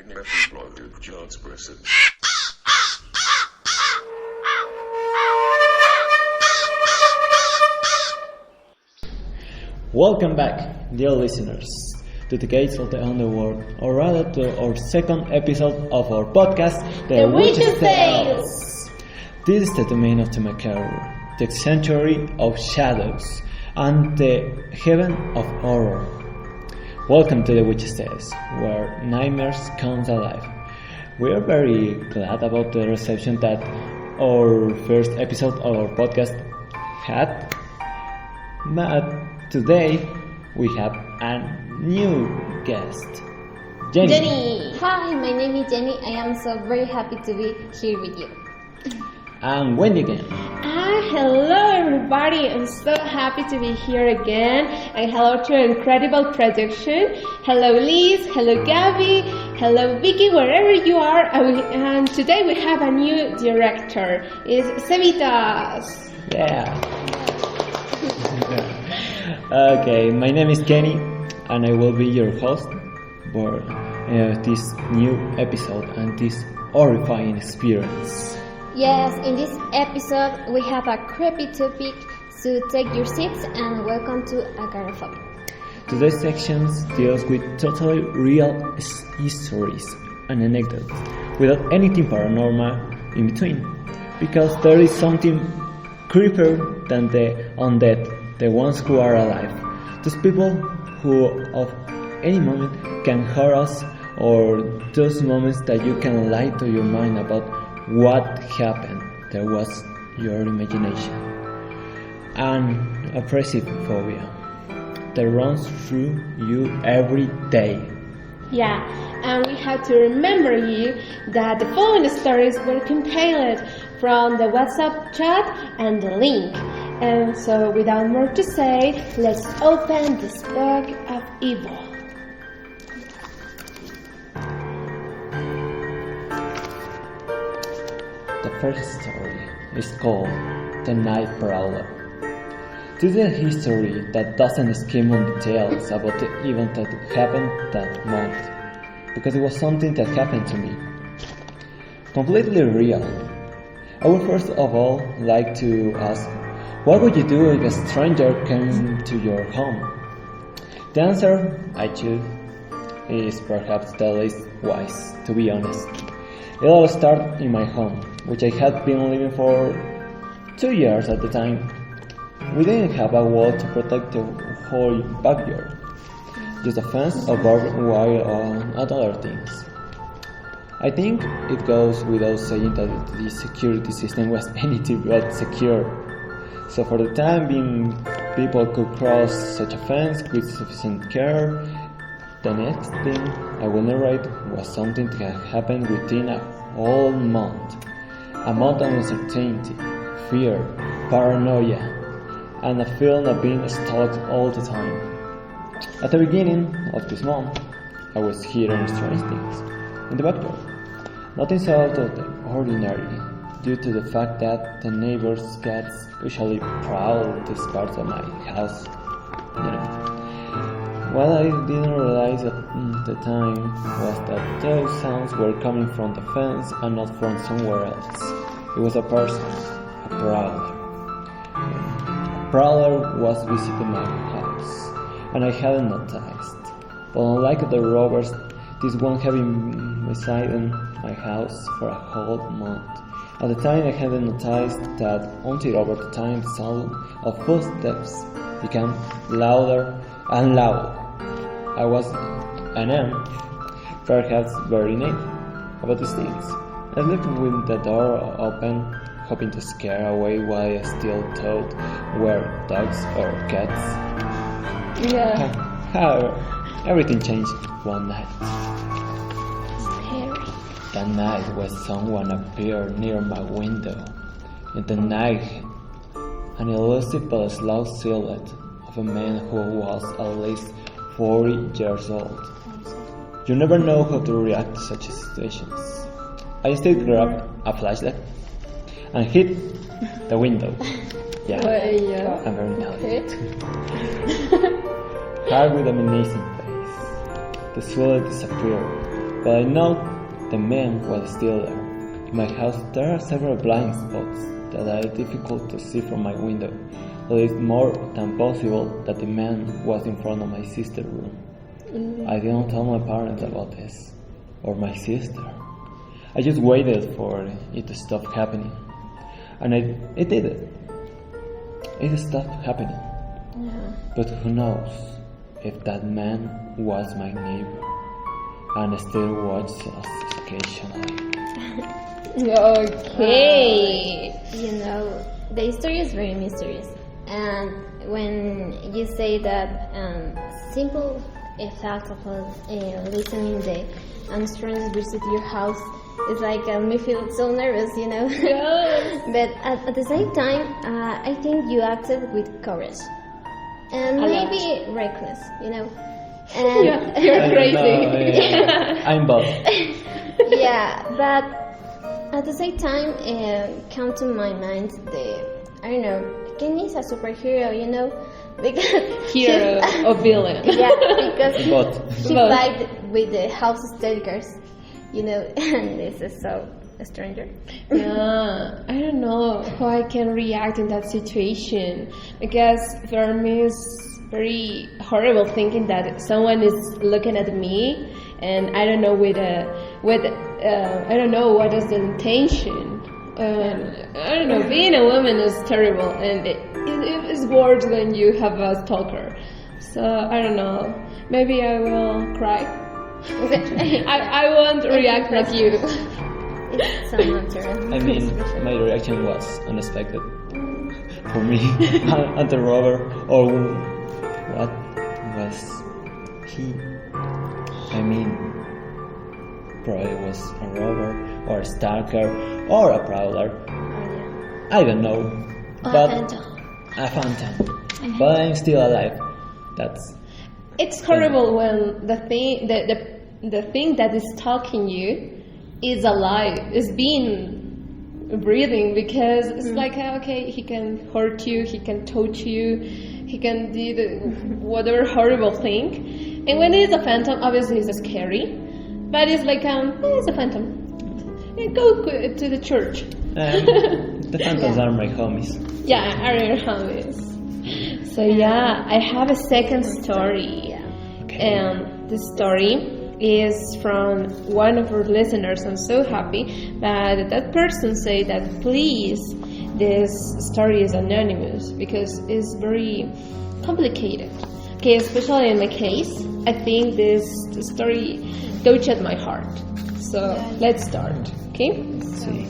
Leute Johnspressen. Welcome back, dear listeners, to the Gates of the Underworld, or rather to our second episode of our podcast, The Witch's Tales. This is the domain of the macabre, the sanctuary of shadows, and the heaven of horror. Welcome to the Witch's Tales, where nightmares come alive. We are very glad about the reception that our first episode of our podcast had, but today we have a new guest, Jenny! Hi, my name is Jenny. I am so very happy to be here with you. and Wendy again. Hello everybody, I'm so happy to be here again, and hello to our incredible production. Hello Liz, hello Gabby, hello Vicky, wherever you are, and today we have a new director, it's Cevitas. Yeah. Okay, my name is Kenny, and I will be your host for this new episode and this horrifying experience. Yes, in this episode we have a creepy topic, so take your seats and welcome to Agoraphobia. Today's section deals with totally real histories and anecdotes, without anything paranormal in between, because there is something creepier than the undead, the ones who are alive. Those people who of any moment can hurt us, or those moments that you can lie to your mind about what happened. There was your imagination. An oppressive phobia that runs through you every day. Yeah, and we have to remember you that the following stories were compiled from the WhatsApp chat and the link. And so without more to say, let's open this book of evil. The first story is called The Night Prowler. This is a history that doesn't skim on details about the event that happened that month, because it was something that happened to me. Completely real. I would first of all like to ask, what would you do if a stranger came to your home? The answer I choose is perhaps the least wise, to be honest. It all started in my home, which I had been living for 2 years at the time. We didn't have a wall to protect the whole backyard, just a fence, a barbed wire, and other things. I think it goes without saying that the security system was anything but secure. So for the time being, people could cross such a fence with sufficient care. The next thing I will narrate was something that happened within a whole month. A month of uncertainty, fear, paranoia, and a feeling of being stalked all the time. At the beginning of this month, I was hearing strange things in the backyard. Nothing so out of the ordinary, due to the fact that the neighbors' cats usually prowl these parts of my house. What I didn't realize at the time was that those sounds were coming from the fence and not from somewhere else. It was a person, a prowler. A prowler was visiting my house, and I hadn't noticed. But unlike the robbers, this one had been residing my house for a whole month. At the time I hadn't noticed that until over the time the sound of footsteps became louder and louder. I was and am perhaps very naive about these things. I slept with the door open, hoping to scare away what I still thought were dogs or cats. Yeah. However, everything changed one night. Scary. That night when someone appeared near my window. In the night, an elusive but slow silhouette of a man who was at least 40 years old. You never know how to react to such situations. I instead grabbed a flashlight and hit the window. Yeah, Yeah. I'm very naughty. Okay. Hard with a menacing face. The silhouette disappeared, but I know the man was still there. In my house there are several blind spots that are difficult to see from my window, but it's more than possible that the man was in front of my sister's room. I didn't tell my parents about this, or my sister. I just waited for it to stop happening, and it did it. It stopped happening. But who knows if that man was my neighbor and still watches us occasionally. Okay. The history is very mysterious. And when you say that simple fact of listening the strangers visit your house, it's like me feel so nervous, Yes. But at the same time, I think you acted with courage and maybe reckless, And You're crazy. I'm both. yeah, but at the same time, come to my mind Kenny is a superhero, because Hero or villain. yeah, because Both. he fight with the house stalkers, and this is so a stranger. Yeah, I don't know how I can react in that situation, because for me it's very horrible thinking that someone is looking at me and I don't know I don't know what is the intention. I don't know, being a woman is terrible, and it is worse when you have a stalker. So I don't know, maybe I will cry. I won't react like you. It's so natural. I mean, my reaction was unexpected for me. And the robber, or what was he? I mean, probably was a robber, or a stalker, or a prowler. I don't know. But a phantom. But I'm still alive. It's horrible when the thing that is stalking you is alive, is breathing, because it's like, okay, he can hurt you, he can touch you, he can do whatever horrible thing. And when it is a phantom, obviously it's scary, but it's like it's a phantom. Go to the church. The phantoms are my homies. Yeah, are your homies. So yeah, I have a second story. Okay. And the story is from one of our listeners. I'm so happy that that person said that please, this story is anonymous because it's very complicated. Okay, especially in my case, I think this story touched my heart. So let's start. Okay. Let's see.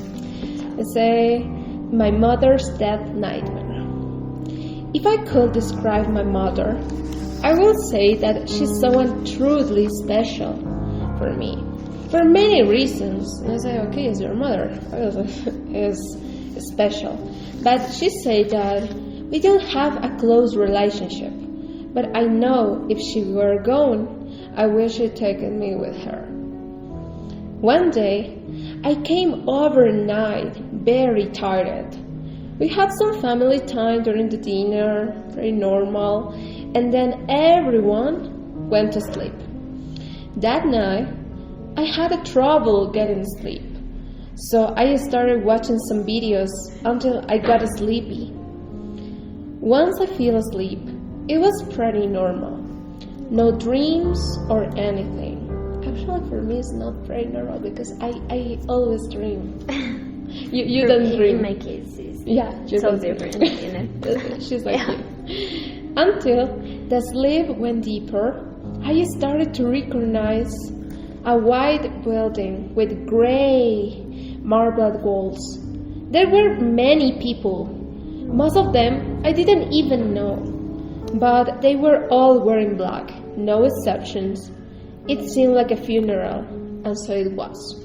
Let's say my mother's death nightmare. If I could describe my mother, I will say that she's someone truly special for me, for many reasons. And I say, okay, it's your mother, is special. But she said that we don't have a close relationship. But I know if she were gone, I wish she'd taken me with her. One day, I came overnight, very tired. We had some family time during the dinner, very normal, and then everyone went to sleep. That night, I had a trouble getting sleep, so I started watching some videos until I got sleepy. Once I fell asleep, it was pretty normal. No dreams or anything. Actually, for me, it's not very normal because I always dream. You don't dream. In my case, it's you so don't different, She's like you. Until the sleep went deeper, I started to recognize a white building with gray marble walls. There were many people. Most of them I didn't even know, but they were all wearing black, no exceptions. It seemed like a funeral, and so it was.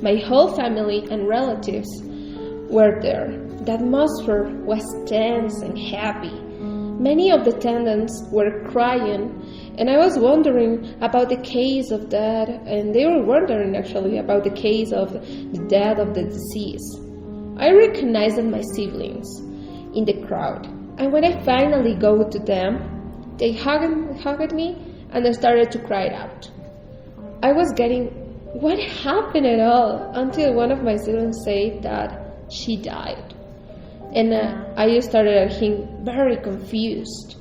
My whole family and relatives were there. The atmosphere was tense and happy. Many of the attendants were crying, and I was wondering about the case of that, and they were wondering actually about the case of the death of the deceased. I recognized my siblings in the crowd, and when I finally go to them, they hugged me and I started to cry out. I was getting, what happened at all? Until one of my students said that she died. And I started getting very confused.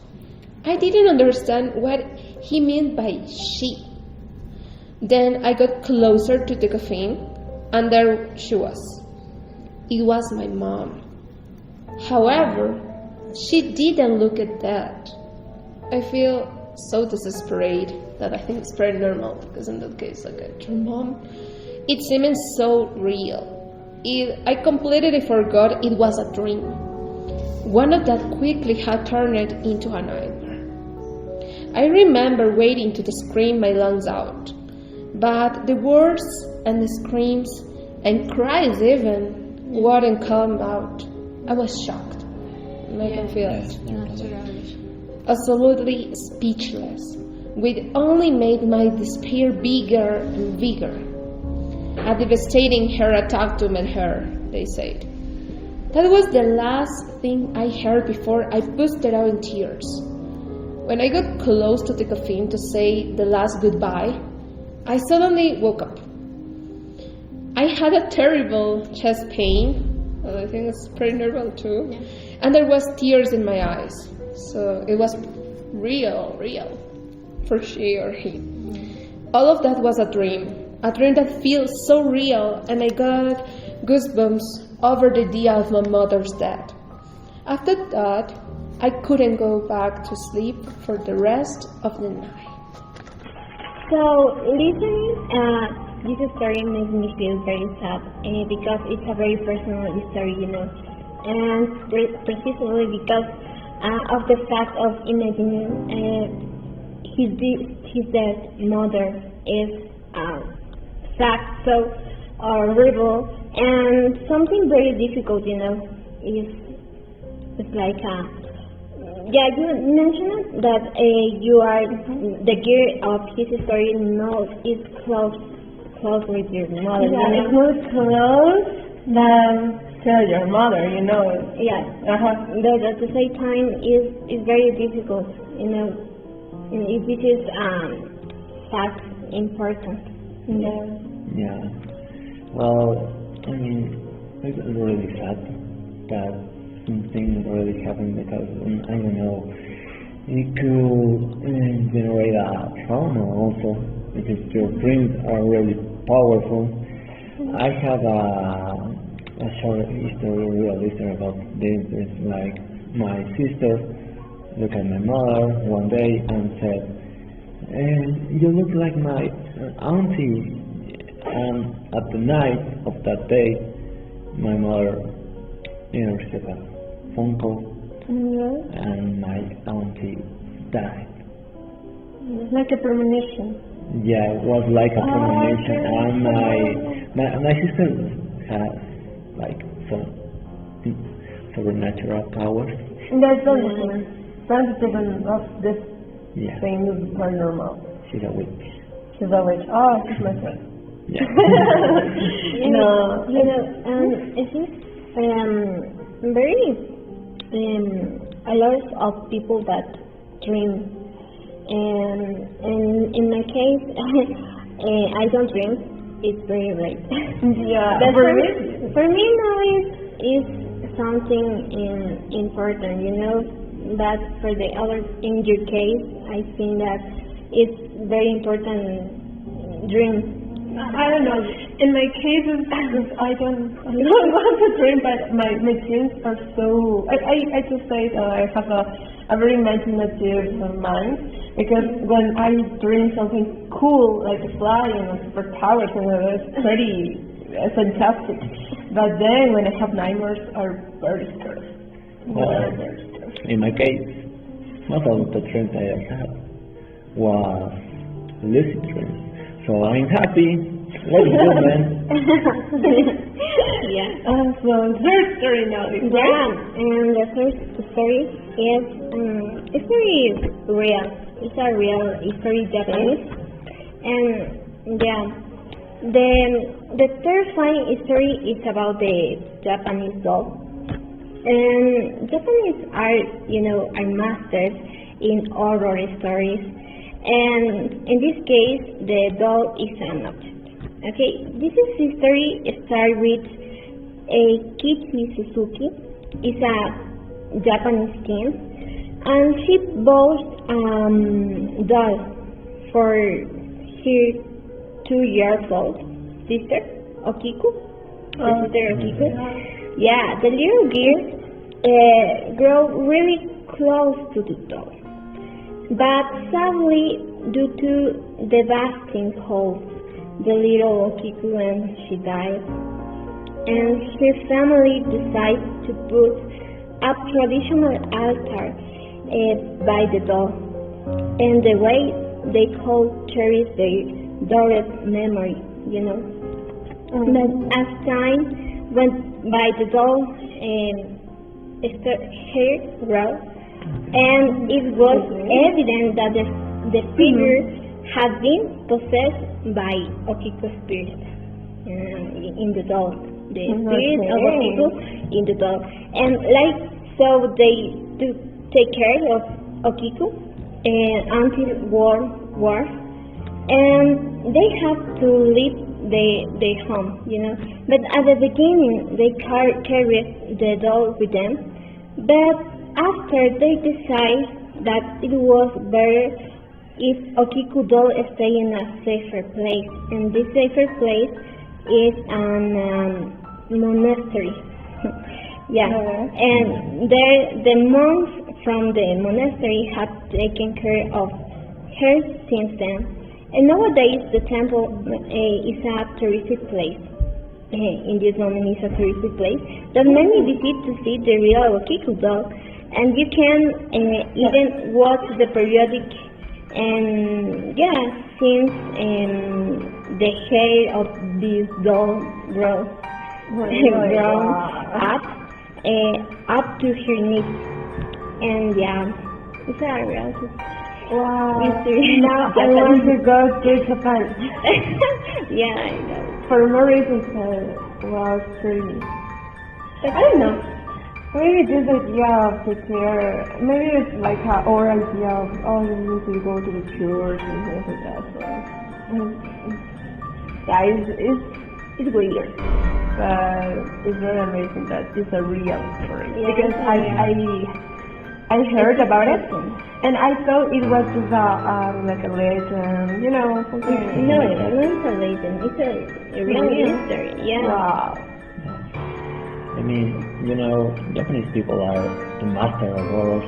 I didn't understand what he meant by she. Then I got closer to the coffin, and there she was. It was my mom. However, she didn't look at that. I feel so desperate that I think it's pretty normal, because in that case, like your mom, it seemed so real. I completely forgot it was a dream. One of that quickly had turned into a nightmare. I remember waiting to scream my lungs out, but the words and the screams and cries even wouldn't come out. I was shocked. And I can feel it. Absolutely speechless, which only made my despair bigger and bigger. A devastating heart attack to my hair, they said. That was the last thing I heard before I busted out in tears. When I got close to the coffin to say the last goodbye, I suddenly woke up. I had a terrible chest pain. I think it's pretty normal too. Yeah. And there was tears in my eyes. So it was real, for sure. All of that was a dream that feels so real, and I got goosebumps over the idea of my mother's death. After that, I couldn't go back to sleep for the rest of the night. So, listening this story makes me feel very sad because it's a very personal story, and precisely because of the fact of imagining his dead mother is fact so horrible and something very difficult, it's like you mentioned that you are the gear of his story is close with your mother. Yeah, it's more close than tell your mother, Yeah. But at the same time is very difficult, This is fact important. Yeah. Well, I mean, it's really sad that something really happened because, I don't know, it could generate a trauma also because your dreams are really powerful. I have a short real history about this. It's like my sister looked at my mother one day and said, you look like my auntie. And at the night of that day, my mother received a phone call, and my auntie died. Like a premonition. Yeah, it was like a premonition, and my sister has like some supernatural powers. There's sensitive of this thing is paranormal. She's a witch. She's a witch. Oh, she's my friend. Yeah. No. I think very a lot of people that dream, and in my case, I don't dream. It's very late. Yeah. But for me now is something important, But for the other, in your case, I think that it's very important dream. I don't know. In my cases, I don't want to dream, but my dreams are so. I just say that I have a very imaginative mind, because when I dream something cool like flying or superpowers, it's pretty fantastic. But then when I have nightmares, are very scary. In my case, most of the dreams I had was lucid dreams. So I'm happy. Let's go, man. Yeah. So third story now. Yeah, and the first story is it's very real. It's a real story, Japanese, and the terrifying story is about the Japanese doll. And Japanese are masters in horror stories. and in this case, the doll is an object. Okay, this is history start with Kichi Suzuki. Is a Japanese teen, and she bought doll for her 2-year-old sister, Okiku. The sister Okiku. Yeah, the little girl grew really close to the doll. But sadly, due to devastating health, the little Okiku and she died. And her family decided to put a traditional altar by the doll. And the way they could cherish their daughter's memory, you know. But as time went by, the doll hair grew, and it was evident that the figure had been possessed by Okiku's spirit in the doll. The spirit of Okiku in the doll. And like so, they do take care of Okiku until World War, and they have to leave their home, you know. But at the beginning, they carried the doll with them. But after, they decide that it was better if Okiku doll stay in a safer place, and this safer place is an monastery. Yeah, and there the monks from the monastery have taken care of her since then. And nowadays the temple is a touristic place. In this moment, it's a touristic place that many visit to see the real Okiku doll, and you can even watch the periodic. And yeah, since the hair of this doll grows up to her knees, and yeah, it's a real mystery. Now I want to go to Japan. Yeah, I know. For more reasons, was pretty. I don't know. Maybe this idea of prepare, maybe it's like our idea of, oh, you need to go to the church and things like that. So, yeah, it's weird, but it's very amazing that it's a real story. Yeah, because I heard about it, and I thought it was just like a legend, you know, something. No, it's not a legend. It's a real history. Yeah. Wow. I mean, you know, Japanese people are the master of horror.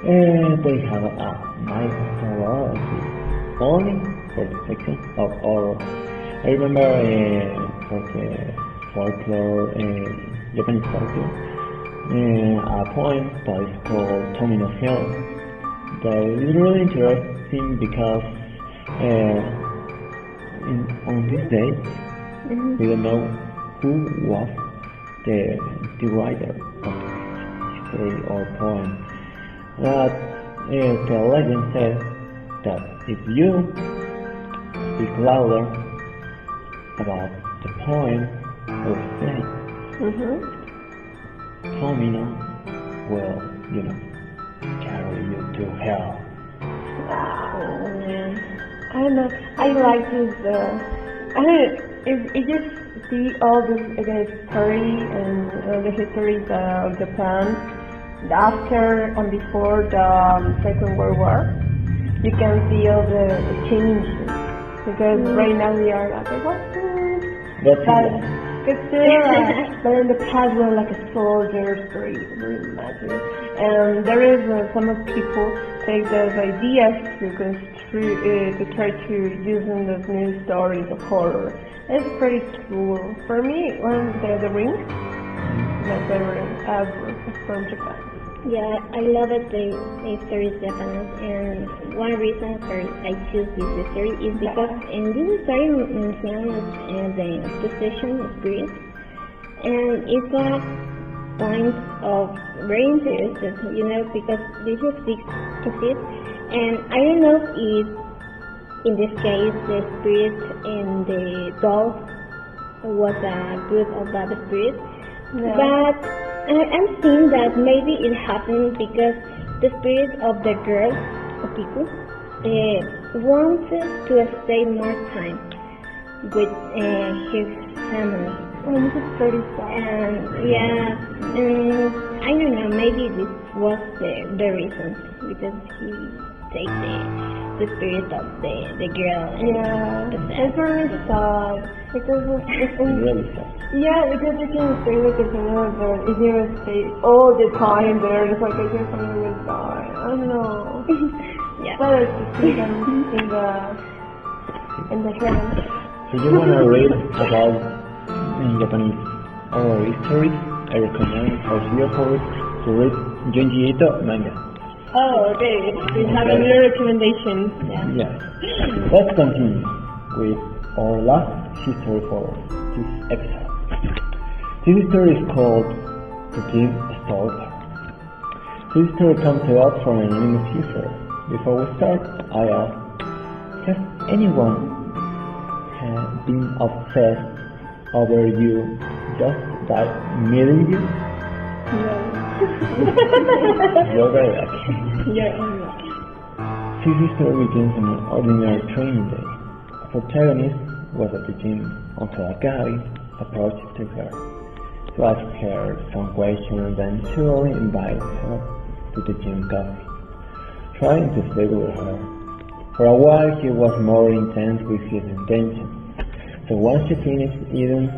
They have a nice variety only for the section of horror. I remember folklore, Japanese folklore, a poem that is called Tommy no Hell. That is really interesting because on this day we don't know who was the writer of the story or poem. But the legend says that if you speak louder about the poem or say, Tomino will, you know, carry you to hell. Oh man, I don't know. I like this. I don't. If you see all this story and the histories of Japan after and before the Second World War, you can see all the changes. Because right now we are like, what? But in the past we were like a soldier story, really imagine. And there is some people take those ideas to try to use in those new stories of horror. It's pretty cool. For me, the Ring, my favorite ever from Japan. Yeah, I love it, the stories Japanese, and one reason for I choose this story is because in this story mentions the possession spirit, and it's a point of very interesting, you know, because this exists, and I don't know if in this case the spirit in the doll was a good or bad spirit, but I'm seeing that maybe it happened because the spirit of the girl, Okiku, wanted to stay more time with his family. Oh, this is pretty sad. And I don't know, maybe this was the reason, because he takes the spirit of the girl and the It's really sad because it's Really sad. yeah, because you can stay with the family, but if you stay all the time there, it's like your family will die. I don't know. yeah. Better to see them in the heaven. So you wanna read about Japanese oral history? I recommend for viewers to read Junji Ito manga. Oh, okay. We have a new recommendation. Yes. Let's continue with our last history for this episode. This story is called The Gym Stalker. This story comes to us from an anonymous user. Before we start, I ask, has anyone been obsessed over you just by meeting you? You're very lucky. You're unlucky. This story begins on an ordinary training day. The protagonist was at the gym until a guy approached to her to ask her some questions and then eventually invited her to the gym coffee, trying to sleep with her. For a while he was more intense with his intentions, so once she finished eating,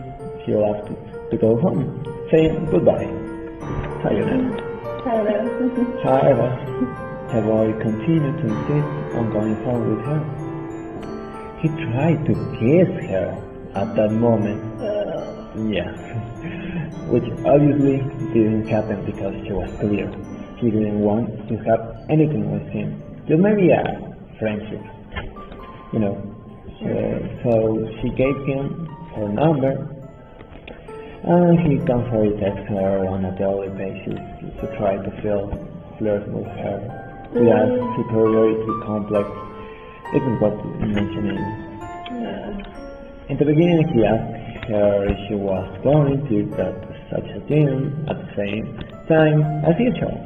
she left to go home, saying goodbye. Sayonara. However, the boy continued to insist on going home with her. He tried to kiss her at that moment. Yeah, which obviously didn't happen because she was clear. She didn't want to have anything with him. Just maybe a friendship, you know. So she gave him her number, and he constantly texts her on a daily basis to try to flirt with her. Without superiority complex, it is what you mentioned. In the beginning, he asked her if she was going to go to such a gym at the same time as usual.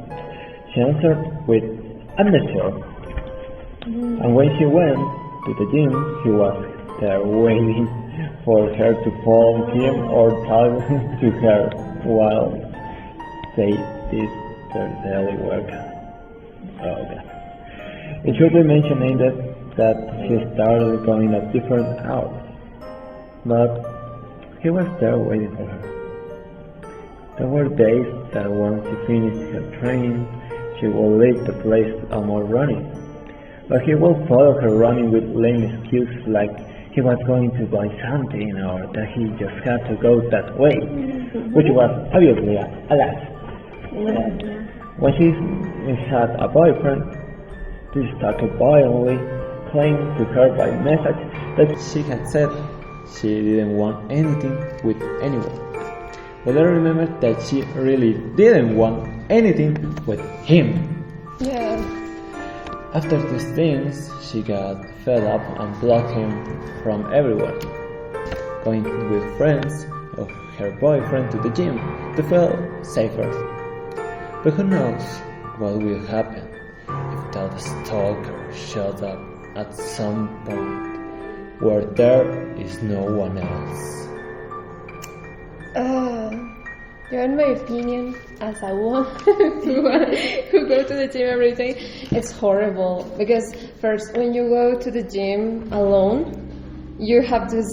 She answered with, "I'm not sure." And when she went to the gym, he was there waiting for her to follow him or talk to her while they did their daily workout. Oh, okay. It should be mentioned that she started going at different hours, but he was there waiting for her. There were days that once she finished her training, she would leave the place and more running. But he would follow her running with lame excuses like he was going to buy something or that he just had to go that way, which was obviously a lie. When she had a boyfriend, this stalker violently claimed to her by message that she had said she didn't want anything with anyone. But I remembered that she really didn't want anything with him. Yeah. After these things, she got fed up and blocked him from everywhere, going with friends of her boyfriend to the gym to feel safer. But who knows what will happen if that stalker shows up at some point where there is no one else. In my opinion, as a woman who go to the gym every day, it's horrible because first, when you go to the gym alone, you have this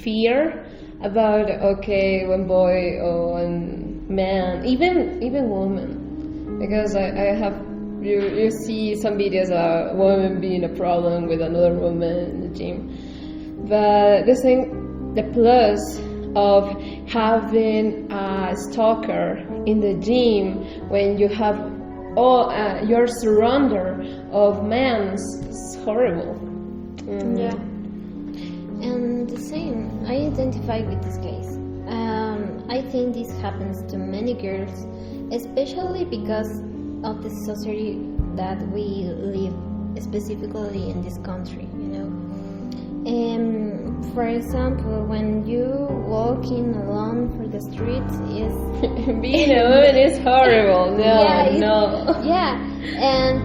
fear about one boy or one man, even woman, because I have you see some videos of a woman being a problem with another woman in the gym, but the plus of having a stalker in the gym when you have all your surrounder of men is horrible. Yeah. And the same, I identify with this case. I think this happens to many girls, especially because of the society that we live, specifically in this country, you know. For example, when you walking alone for the streets is being a woman is horrible. No. Yeah, and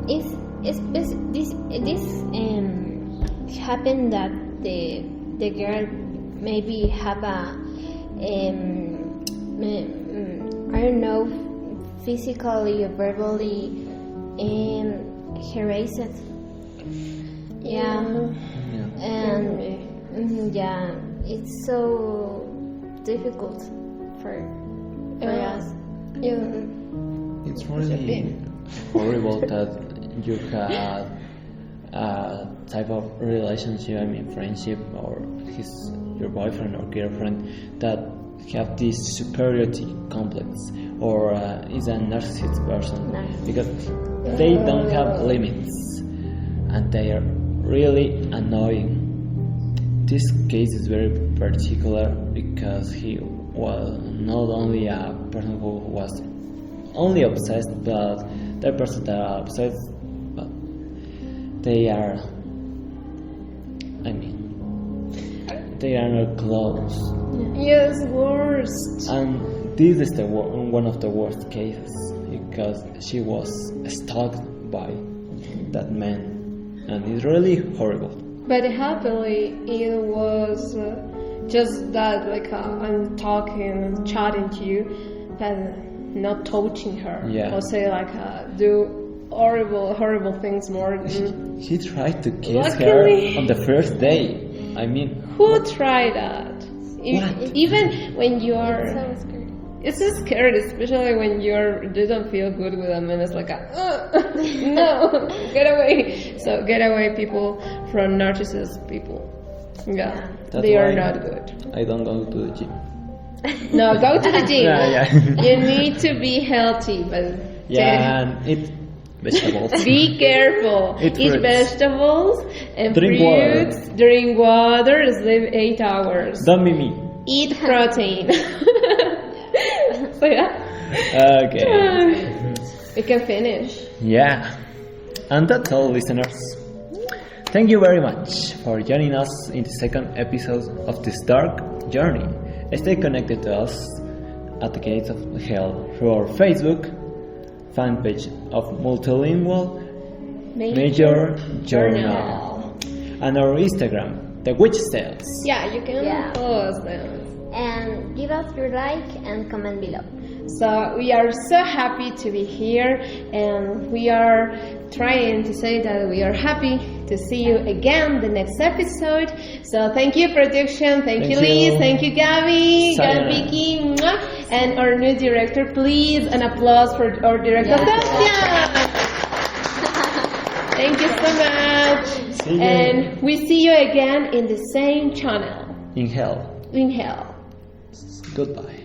this happened that the girl maybe have a I don't know, physically or verbally harassed. Yeah. And yeah, it's so difficult for us. It's really horrible that you had a type of relationship, I mean friendship, or your boyfriend or girlfriend that have this superiority complex, or is a narcissist person, because they don't have limits and they are really annoying. This case is very particular because he was not only a person who was only obsessed, but the person that are obsessed, but they are, I mean, they are not close. Yes, worst. And this is one of the worst cases because she was stalked by that man, and it's really horrible. But happily, it was just that, like, I'm talking, chatting to you, but not touching her. Yeah. Or say, like, do horrible things more. He tried to kiss Luckily. her on the first day. I mean, Who tried that? What? Even when you are... So scary. It's so scary, especially when you don't feel good with them, and it's like no, get away. So get away, people, from narcissist people. Yeah, That's they are why not good. I don't go to the gym. No, go to the gym. Yeah. You need to be healthy, but Yeah, and eat vegetables. be careful. Eat Eat fruits. vegetables and Drink water. fruits. Drink water. Sleep 8 hours. Don't be me. Eat protein. So yeah. Okay. We can finish. Yeah. And that's all, listeners. Thank you very much for joining us in the second episode of this dark journey. Stay connected to us at the Gates of Hell through our Facebook fan page of Multilingual Major Journal and our Instagram, The Witch Tales. Yeah, you can Yeah. follow us there. And give us your like and comment below. So we are so happy to be here, and we are trying to say that we are happy to see you again the next episode. So thank you, production. Thank you, Thank Liz. you. Thank you, Gabby. Sayonara. Vicky. Mwah. And our new director. Please, an applause for our director. Sebastian. Thank you so much. See you. And we see you again in the same channel. In hell. In hell. Goodbye.